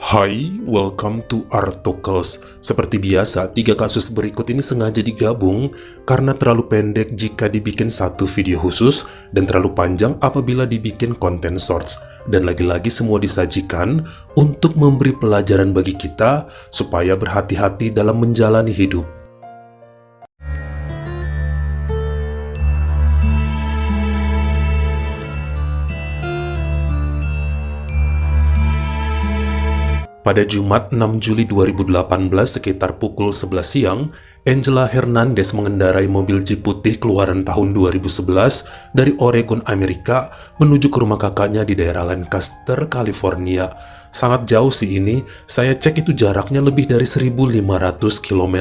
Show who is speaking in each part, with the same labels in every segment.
Speaker 1: Hai, welcome to Artocles. Seperti biasa, 3 kasus berikut ini sengaja digabung karena terlalu pendek jika dibikin satu video khusus dan terlalu panjang apabila dibikin konten shorts. Dan lagi-lagi semua disajikan untuk memberi pelajaran bagi kita supaya berhati-hati dalam menjalani hidup. Pada Jumat 6 Juli 2018 sekitar pukul 11 siang, Angela Hernandez mengendarai mobil Jeep putih keluaran tahun 2011 dari Oregon, Amerika menuju ke rumah kakaknya di daerah Lancaster, California. Sangat jauh sih ini, saya cek itu jaraknya lebih dari 1.500 km.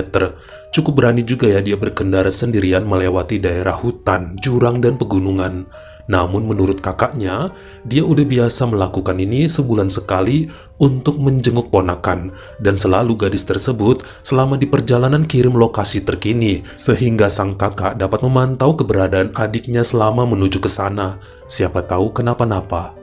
Speaker 1: Cukup berani juga ya dia berkendara sendirian melewati daerah hutan, jurang, dan pegunungan. Namun menurut kakaknya, dia udah biasa melakukan ini sebulan sekali untuk menjenguk ponakan, dan selalu gadis tersebut selama di perjalanan kirim lokasi terkini, sehingga sang kakak dapat memantau keberadaan adiknya selama menuju ke sana. Siapa tahu kenapa-napa.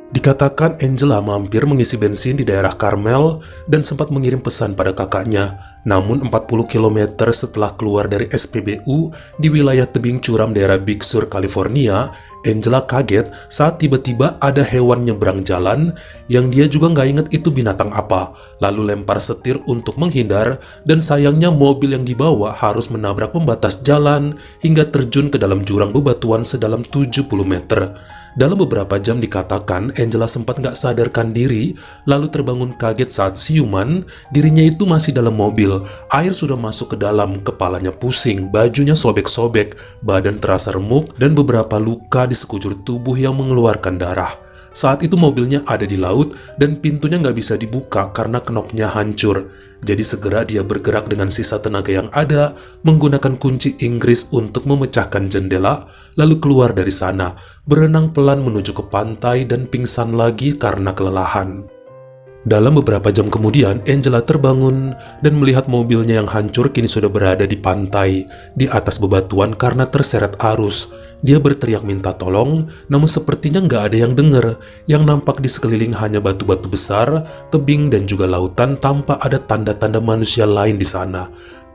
Speaker 1: Dikatakan Angela mampir mengisi bensin di daerah Carmel dan sempat mengirim pesan pada kakaknya. Namun 40 km setelah keluar dari SPBU di wilayah tebing curam daerah Big Sur, California, Angela kaget saat tiba-tiba ada hewan nyebrang jalan yang dia juga nggak inget itu binatang apa. Lalu lempar setir untuk menghindar dan sayangnya mobil yang dibawa harus menabrak pembatas jalan hingga terjun ke dalam jurang bebatuan sedalam 70 meter. Dalam beberapa jam dikatakan Angela sempat nggak sadarkan diri, lalu terbangun kaget saat siuman, dirinya itu masih dalam mobil. Air sudah masuk ke dalam, kepalanya pusing, bajunya sobek-sobek, badan terasa remuk, dan beberapa luka di sekujur tubuh yang mengeluarkan darah. Saat itu mobilnya ada di laut dan pintunya nggak bisa dibuka karena knopnya hancur. Jadi segera dia bergerak dengan sisa tenaga yang ada, menggunakan kunci Inggris untuk memecahkan jendela, lalu keluar dari sana, berenang pelan menuju ke pantai dan pingsan lagi karena kelelahan. Dalam beberapa jam kemudian, Angela terbangun dan melihat mobilnya yang hancur kini sudah berada di pantai, di atas bebatuan karena terseret arus. Dia berteriak minta tolong, namun sepertinya nggak ada yang dengar. Yang nampak di sekeliling hanya batu-batu besar, tebing, dan juga lautan tanpa ada tanda-tanda manusia lain di sana.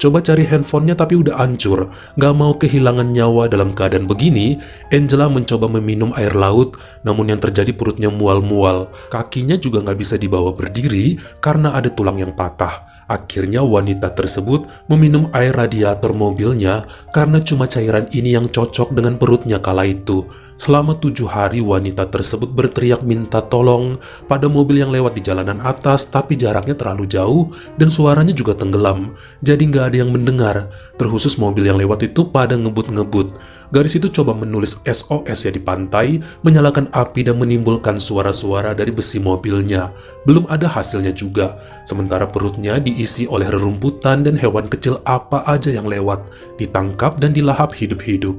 Speaker 1: Coba cari handphonenya tapi udah hancur. Gak mau kehilangan nyawa dalam keadaan begini, Angela mencoba meminum air laut, namun yang terjadi perutnya mual-mual. Kakinya juga gak bisa dibawa berdiri karena ada tulang yang patah. Akhirnya wanita tersebut meminum air radiator mobilnya karena cuma cairan ini yang cocok dengan perutnya kala itu. Selama 7 hari wanita tersebut berteriak minta tolong pada mobil yang lewat di jalanan atas, tapi jaraknya terlalu jauh dan suaranya juga tenggelam. Jadi nggak ada yang mendengar, terkhusus mobil yang lewat itu pada ngebut-ngebut. Gadis itu coba menulis SOS ya di pantai, menyalakan api dan menimbulkan suara-suara dari besi mobilnya. Belum ada hasilnya juga, sementara perutnya diisi oleh rerumputan dan hewan kecil apa aja yang lewat, ditangkap dan dilahap hidup-hidup.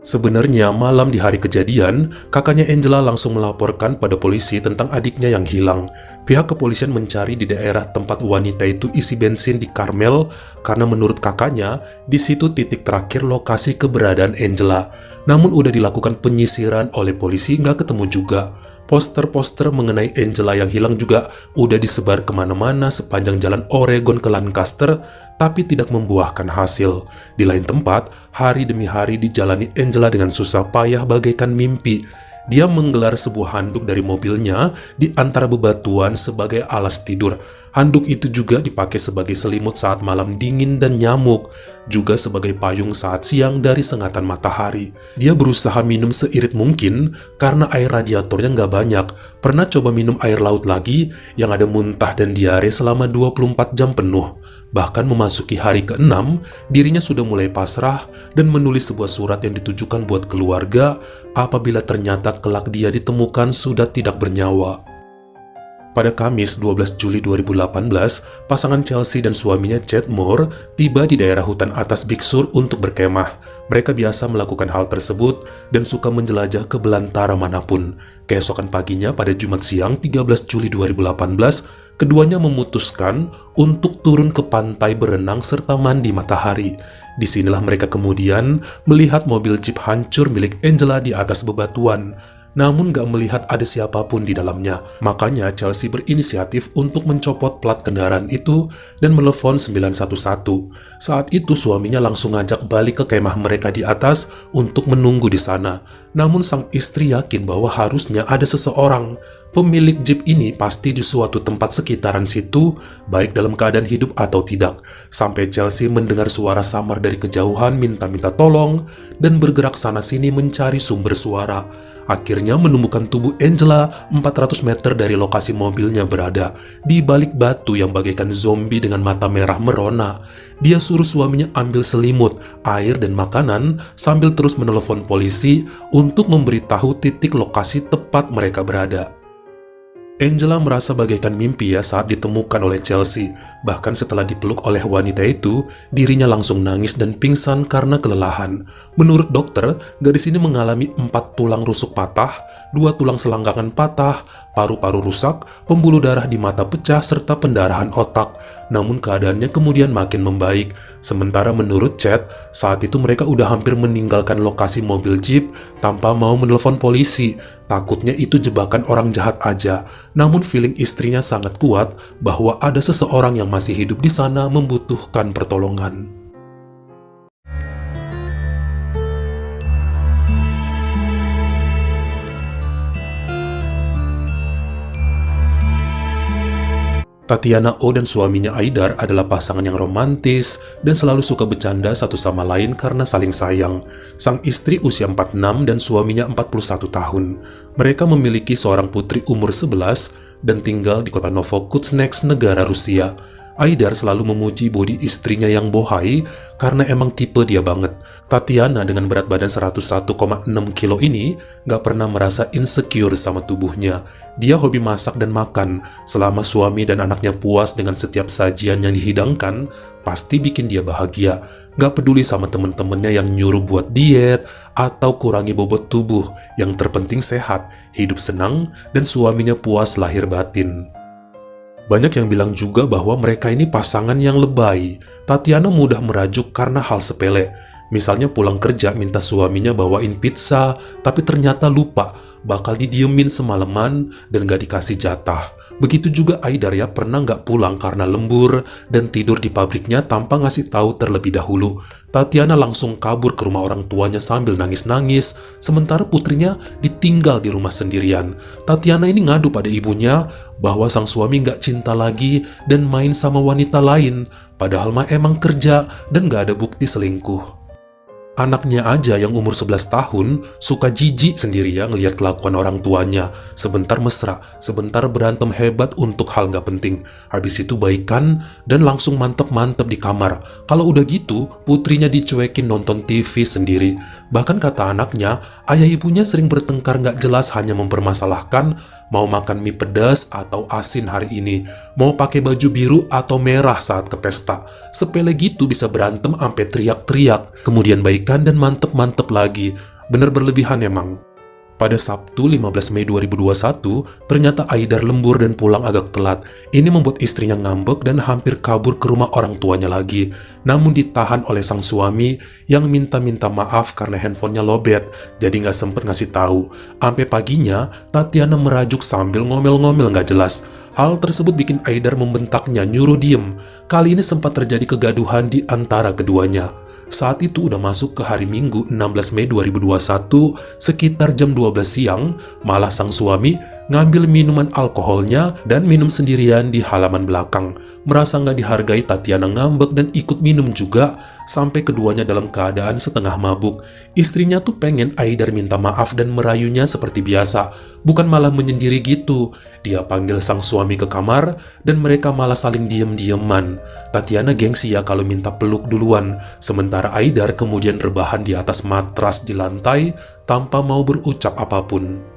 Speaker 1: Sebenarnya malam di hari kejadian, kakaknya Angela langsung melaporkan pada polisi tentang adiknya yang hilang. Pihak kepolisian mencari di daerah tempat wanita itu isi bensin di Carmel karena menurut kakaknya, di situ titik terakhir lokasi keberadaan Angela. Namun udah dilakukan penyisiran oleh polisi nggak ketemu juga. Poster-poster mengenai Angela yang hilang juga udah disebar kemana-mana sepanjang jalan Oregon ke Lancaster, tapi tidak membuahkan hasil. Di lain tempat, hari demi hari dijalani Angela dengan susah payah bagaikan mimpi. Dia menggelar sebuah handuk dari mobilnya di antara bebatuan sebagai alas tidur. Handuk itu juga dipakai sebagai selimut saat malam dingin dan nyamuk, juga sebagai payung saat siang dari sengatan matahari. Dia berusaha minum seirit mungkin karena air radiatornya nggak banyak. Pernah coba minum air laut lagi yang ada muntah dan diare selama 24 jam penuh. Bahkan memasuki hari ke-6, dirinya sudah mulai pasrah dan menulis sebuah surat yang ditujukan buat keluarga apabila ternyata kelak dia ditemukan sudah tidak bernyawa. Pada Kamis 12 Juli 2018, pasangan Chelsea dan suaminya Chad Moore tiba di daerah hutan atas Big Sur untuk berkemah. Mereka biasa melakukan hal tersebut dan suka menjelajah ke belantara manapun. Keesokan paginya pada Jumat siang 13 Juli 2018, keduanya memutuskan untuk turun ke pantai berenang serta mandi matahari. Disinilah mereka kemudian melihat mobil Jeep hancur milik Angela di atas bebatuan. namun gak melihat ada siapapun di dalamnya. Makanya Chelsea berinisiatif untuk mencopot plat kendaraan itu dan menelepon 911. Saat itu suaminya langsung ngajak balik ke kemah mereka di atas untuk menunggu di sana. Namun sang istri yakin bahwa harusnya ada seseorang. Pemilik jeep ini pasti di suatu tempat sekitaran situ, baik dalam keadaan hidup atau tidak. Sampai Chelsea mendengar suara samar dari kejauhan minta-minta tolong dan bergerak sana-sini mencari sumber suara. Akhirnya menemukan tubuh Angela 400 meter dari lokasi mobilnya berada, di balik batu yang bagaikan zombie dengan mata merah merona. Dia suruh suaminya ambil selimut, air, dan makanan sambil terus menelepon polisi untuk memberitahu titik lokasi tepat mereka berada. Angela merasa bagaikan mimpi ya saat ditemukan oleh Chelsea. Bahkan setelah dipeluk oleh wanita itu, dirinya langsung nangis dan pingsan karena kelelahan. Menurut dokter, gadis ini mengalami 4 tulang rusuk patah, 2 tulang selangkangan patah, paru-paru rusak, pembuluh darah di mata pecah, serta pendarahan otak. Namun keadaannya kemudian makin membaik. Sementara menurut Chad, saat itu mereka udah hampir meninggalkan lokasi mobil jeep tanpa mau menelpon polisi. Takutnya itu jebakan orang jahat aja. Namun feeling istrinya sangat kuat bahwa ada seseorang yang masih hidup di sana membutuhkan pertolongan. Tatiana O dan suaminya Aidar adalah pasangan yang romantis dan selalu suka bercanda satu sama lain karena saling sayang. Sang istri usia 46 dan suaminya 41 tahun. Mereka memiliki seorang putri umur 11 dan tinggal di kota Novokuznetsk, negara Rusia. Aidar selalu memuji bodi istrinya yang bohai karena emang tipe dia banget. Tatiana dengan berat badan 101,6 kilo ini gak pernah merasa insecure sama tubuhnya. Dia hobi masak dan makan. Selama suami dan anaknya puas dengan setiap sajian yang dihidangkan, pasti bikin dia bahagia. Gak peduli sama temen-temennya yang nyuruh buat diet atau kurangi bobot tubuh. Yang terpenting sehat, hidup senang, dan suaminya puas lahir batin. Banyak yang bilang juga bahwa mereka ini pasangan yang lebay. Tatiana mudah merajuk karena hal sepele. Misalnya pulang kerja minta suaminya bawain pizza, tapi ternyata lupa, bakal didiemin semalaman dan gak dikasih jatah. Begitu juga Aidar ya, pernah gak pulang karena lembur dan tidur di pabriknya tanpa ngasih tahu terlebih dahulu. Tatiana langsung kabur ke rumah orang tuanya sambil nangis-nangis, sementara putrinya ditinggal di rumah sendirian. Tatiana ini ngadu pada ibunya bahwa sang suami gak cinta lagi dan main sama wanita lain, padahal mah emang kerja dan gak ada bukti selingkuh. Anaknya aja yang umur 11 tahun suka jijik sendiri ya ngelihat kelakuan orang tuanya. Sebentar mesra, sebentar berantem hebat untuk hal gak penting. Habis itu baikan dan langsung mantep-mantep di kamar. Kalau udah gitu, putrinya dicuekin nonton TV sendiri. Bahkan kata anaknya, ayah ibunya sering bertengkar gak jelas hanya mempermasalahkan mau makan mie pedas atau asin hari ini, mau pakai baju biru atau merah saat ke pesta. Sepele gitu bisa berantem sampai teriak-teriak, kemudian baikan dan mantep-mantep lagi. Bener berlebihan emang. Pada Sabtu 15 Mei 2021, ternyata Aidar lembur dan pulang agak telat. Ini membuat istrinya ngambek dan hampir kabur ke rumah orang tuanya lagi. Namun ditahan oleh sang suami yang minta-minta maaf karena handphonenya lobet, jadi nggak sempet ngasih tahu. Sampai paginya, Tatiana merajuk sambil ngomel-ngomel nggak jelas. Hal tersebut bikin Aidar membentaknya nyuruh diem. Kali ini sempat terjadi kegaduhan di antara keduanya. Saat itu udah masuk ke hari Minggu 16 Mei 2021, sekitar jam 12 siang, malah sang suami ngambil minuman alkoholnya dan minum sendirian di halaman belakang. Merasa nggak dihargai, Tatiana ngambek dan ikut minum juga, sampai keduanya dalam keadaan setengah mabuk. Istrinya tuh pengen Aidar minta maaf dan merayunya seperti biasa, bukan malah menyendiri gitu. Dia panggil sang suami ke kamar dan mereka malah saling diem-dieman. Tatiana gengsi ya kalau minta peluk duluan, sementara Aidar kemudian rebahan di atas matras di lantai tanpa mau berucap apapun.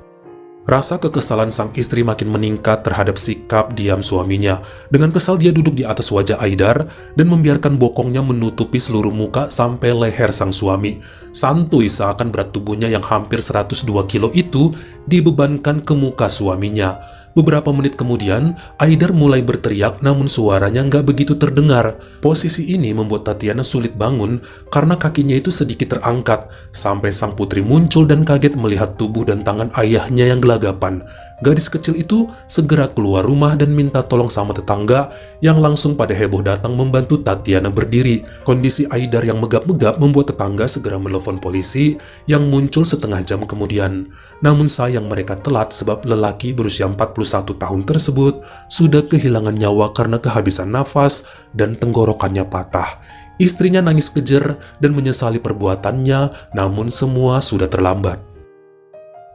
Speaker 1: Rasa kekesalan sang istri makin meningkat terhadap sikap diam suaminya. Dengan kesal dia duduk di atas wajah Aidar dan membiarkan bokongnya menutupi seluruh muka sampai leher sang suami. Santuy seakan berat tubuhnya yang hampir 102 kilo itu dibebankan ke muka suaminya. Beberapa menit kemudian, Aider mulai berteriak namun suaranya nggak begitu terdengar. Posisi ini membuat Tatiana sulit bangun karena kakinya itu sedikit terangkat, sampai sang putri muncul dan kaget melihat tubuh dan tangan ayahnya yang gelagapan. Gadis kecil itu segera keluar rumah dan minta tolong sama tetangga yang langsung pada heboh datang membantu Tatiana berdiri. Kondisi Aidar yang megap-megap membuat tetangga segera menelpon polisi yang muncul setengah jam kemudian. Namun sayang mereka telat sebab lelaki berusia 41 tahun tersebut sudah kehilangan nyawa karena kehabisan nafas dan tenggorokannya patah. Istrinya nangis kejer dan menyesali perbuatannya, namun semua sudah terlambat.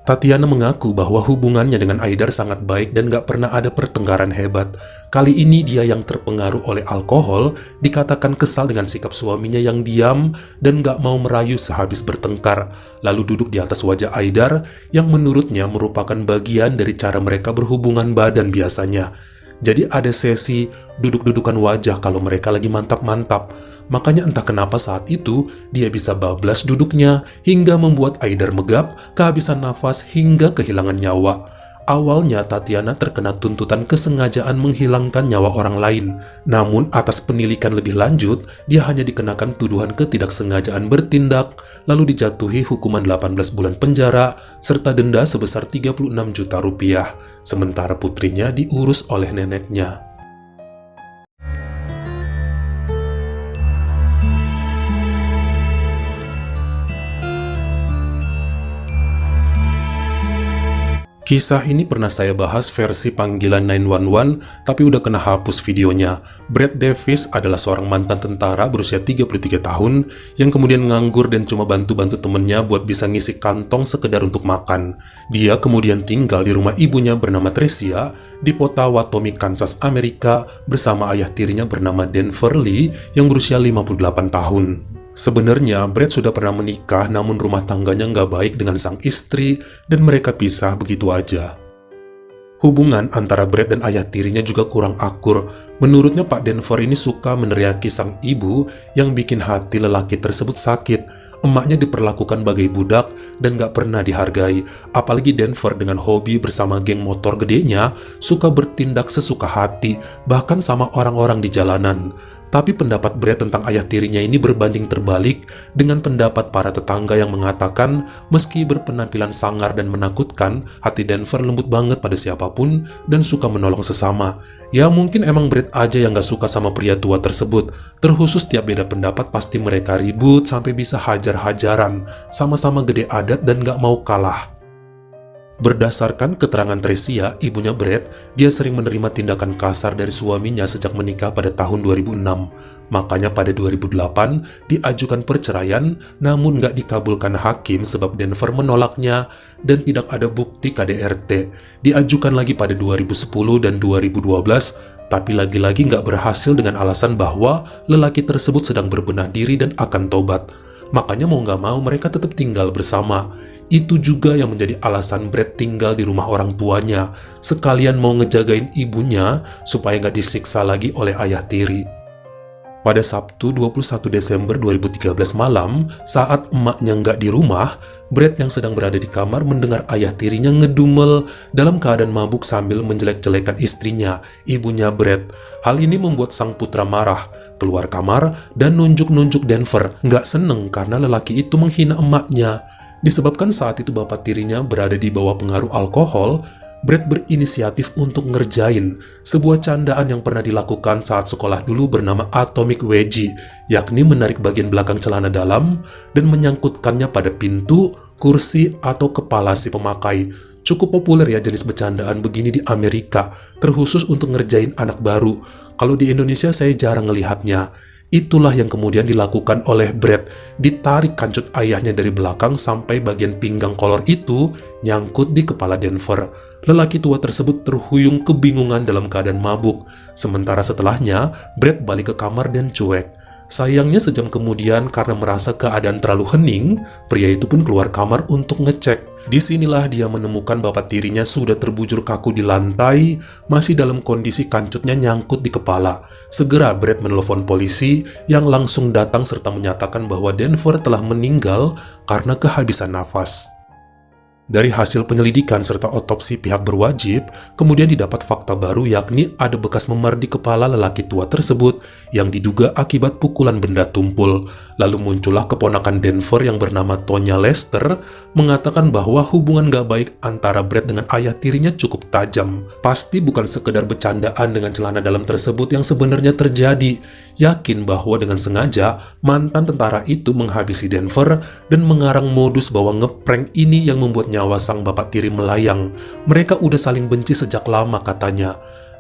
Speaker 1: Tatiana mengaku bahwa hubungannya dengan Aidar sangat baik dan gak pernah ada pertengkaran hebat. Kali ini dia yang terpengaruh oleh alkohol dikatakan kesal dengan sikap suaminya yang diam dan gak mau merayu sehabis bertengkar, lalu duduk di atas wajah Aidar yang menurutnya merupakan bagian dari cara mereka berhubungan badan biasanya. Jadi ada sesi duduk-dudukan wajah kalau mereka lagi mantap-mantap. Makanya entah kenapa saat itu dia bisa bablas duduknya hingga membuat Aidar megap, kehabisan nafas hingga kehilangan nyawa. Awalnya Tatiana terkena tuntutan kesengajaan menghilangkan nyawa orang lain. Namun atas penilikan lebih lanjut, dia hanya dikenakan tuduhan ketidaksengajaan bertindak, lalu dijatuhi hukuman 18 bulan penjara serta denda sebesar 36 juta rupiah. Sementara putrinya diurus oleh neneknya. Kisah ini pernah saya bahas versi panggilan 911, tapi udah kena hapus videonya. Brad Davis adalah seorang mantan tentara berusia 33 tahun yang kemudian nganggur dan cuma bantu-bantu temennya buat bisa ngisi kantong sekedar untuk makan. Dia kemudian tinggal di rumah ibunya bernama Tricia di Pottawatomie, Kansas, Amerika bersama ayah tirinya bernama Denver Lee yang berusia 58 tahun. Sebenarnya, Brad sudah pernah menikah, namun rumah tangganya nggak baik dengan sang istri, dan mereka pisah begitu aja. Hubungan antara Brad dan ayah tirinya juga kurang akur. Menurutnya Pak Denver ini suka meneriaki sang ibu yang bikin hati lelaki tersebut sakit. Emaknya diperlakukan bagai budak dan gak pernah dihargai. Apalagi Denver dengan hobi bersama geng motor gedenya suka bertindak sesuka hati, bahkan sama orang-orang di jalanan. Tapi pendapat Brad tentang ayah tirinya ini berbanding terbalik dengan pendapat para tetangga yang mengatakan meski berpenampilan sangar dan menakutkan, hati Denver lembut banget pada siapapun dan suka menolong sesama. Ya mungkin emang Brad aja yang gak suka sama pria tua tersebut. Terkhusus tiap beda pendapat pasti mereka ribut sampai bisa hajar-hajaran, sama-sama gede adat dan gak mau kalah. Berdasarkan keterangan Tricia, ibunya Brad, dia sering menerima tindakan kasar dari suaminya sejak menikah pada tahun 2006. Makanya pada 2008, diajukan perceraian, namun nggak dikabulkan hakim sebab Denver menolaknya dan tidak ada bukti KDRT. Diajukan lagi pada 2010 dan 2012, tapi lagi-lagi nggak berhasil dengan alasan bahwa lelaki tersebut sedang berbenah diri dan akan tobat. Makanya mau nggak mau mereka tetap tinggal bersama. Itu juga yang menjadi alasan Brad tinggal di rumah orang tuanya, sekalian mau ngejagain ibunya supaya nggak disiksa lagi oleh ayah tiri. Pada Sabtu 21 Desember 2013 malam, saat emaknya nggak di rumah, Brad yang sedang berada di kamar mendengar ayah tirinya ngedumel dalam keadaan mabuk sambil menjelek-jelekan istrinya, ibunya Brad. Hal ini membuat sang putra marah, keluar kamar dan nunjuk-nunjuk Denver, nggak seneng karena lelaki itu menghina emaknya. Disebabkan saat itu bapak tirinya berada di bawah pengaruh alkohol, Brad berinisiatif untuk ngerjain sebuah candaan yang pernah dilakukan saat sekolah dulu bernama Atomic Wedgie, yakni menarik bagian belakang celana dalam dan menyangkutkannya pada pintu, kursi, atau kepala si pemakai. Cukup populer ya jenis bercandaan begini di Amerika, terkhusus untuk ngerjain anak baru. Kalau di Indonesia saya jarang ngelihatnya. Itulah yang kemudian dilakukan oleh Brad, ditarik kancut ayahnya dari belakang sampai bagian pinggang kolor itu nyangkut di kepala Denver. Lelaki tua tersebut terhuyung kebingungan dalam keadaan mabuk, sementara setelahnya Brad balik ke kamar dan cuek. Sayangnya sejam kemudian karena merasa keadaan terlalu hening, pria itu pun keluar kamar untuk ngecek. Disinilah dia menemukan bapak tirinya sudah terbujur kaku di lantai, masih dalam kondisi kancutnya nyangkut di kepala. Segera Brad menelpon polisi yang langsung datang serta menyatakan bahwa Denver telah meninggal karena kehabisan nafas. Dari hasil penyelidikan serta otopsi pihak berwajib, kemudian didapat fakta baru yakni ada bekas memar di kepala lelaki tua tersebut yang diduga akibat pukulan benda tumpul. Lalu muncullah keponakan Denver yang bernama Tonya Lester mengatakan bahwa hubungan gak baik antara Brad dengan ayah tirinya cukup tajam. Pasti bukan sekedar bercandaan dengan celana dalam tersebut yang sebenarnya terjadi. Yakin bahwa dengan sengaja mantan tentara itu menghabisi Denver dan mengarang modus bahwa ngeprank ini yang membuat nyawa sang bapak tiri melayang. Mereka udah saling benci sejak lama katanya.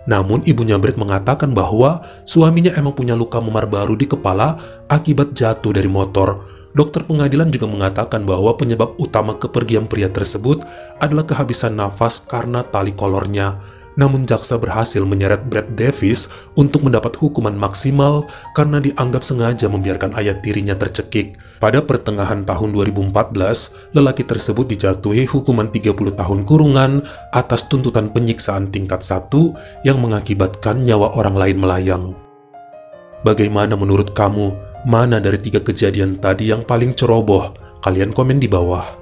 Speaker 1: Namun ibunya Brad mengatakan bahwa suaminya emang punya luka memar baru di kepala akibat jatuh dari motor. Dokter pengadilan juga mengatakan bahwa penyebab utama kepergian pria tersebut adalah kehabisan nafas karena tali kolornya. Namun jaksa berhasil menyeret Brad Davis untuk mendapat hukuman maksimal karena dianggap sengaja membiarkan ayah tirinya tercekik. Pada pertengahan tahun 2014, lelaki tersebut dijatuhi hukuman 30 tahun kurungan atas tuntutan penyiksaan tingkat 1 yang mengakibatkan nyawa orang lain melayang. Bagaimana menurut kamu? Mana dari 3 kejadian tadi yang paling ceroboh? Kalian komen di bawah.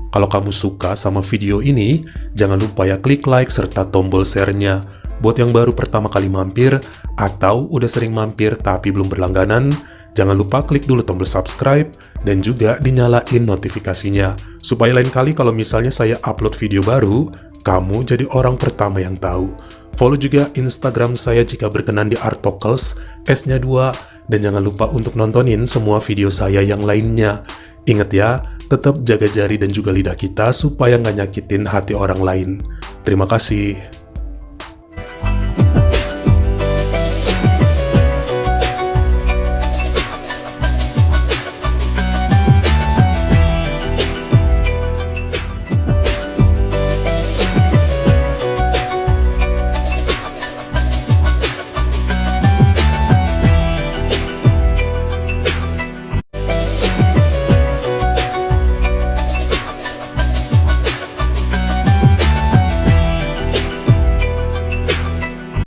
Speaker 1: Kalau kamu suka sama video ini, jangan lupa ya klik like serta tombol share-nya. Buat yang baru pertama kali mampir, atau udah sering mampir tapi belum berlangganan, jangan lupa klik dulu tombol subscribe, dan juga dinyalain notifikasinya. Supaya lain kali kalau misalnya saya upload video baru, kamu jadi orang pertama yang tahu. Follow juga Instagram saya jika berkenan di Artokels, S-nya 2, dan jangan lupa untuk nontonin semua video saya yang lainnya. Ingat ya, tetap jaga jari dan juga lidah kita supaya nggak nyakitin hati orang lain. Terima kasih.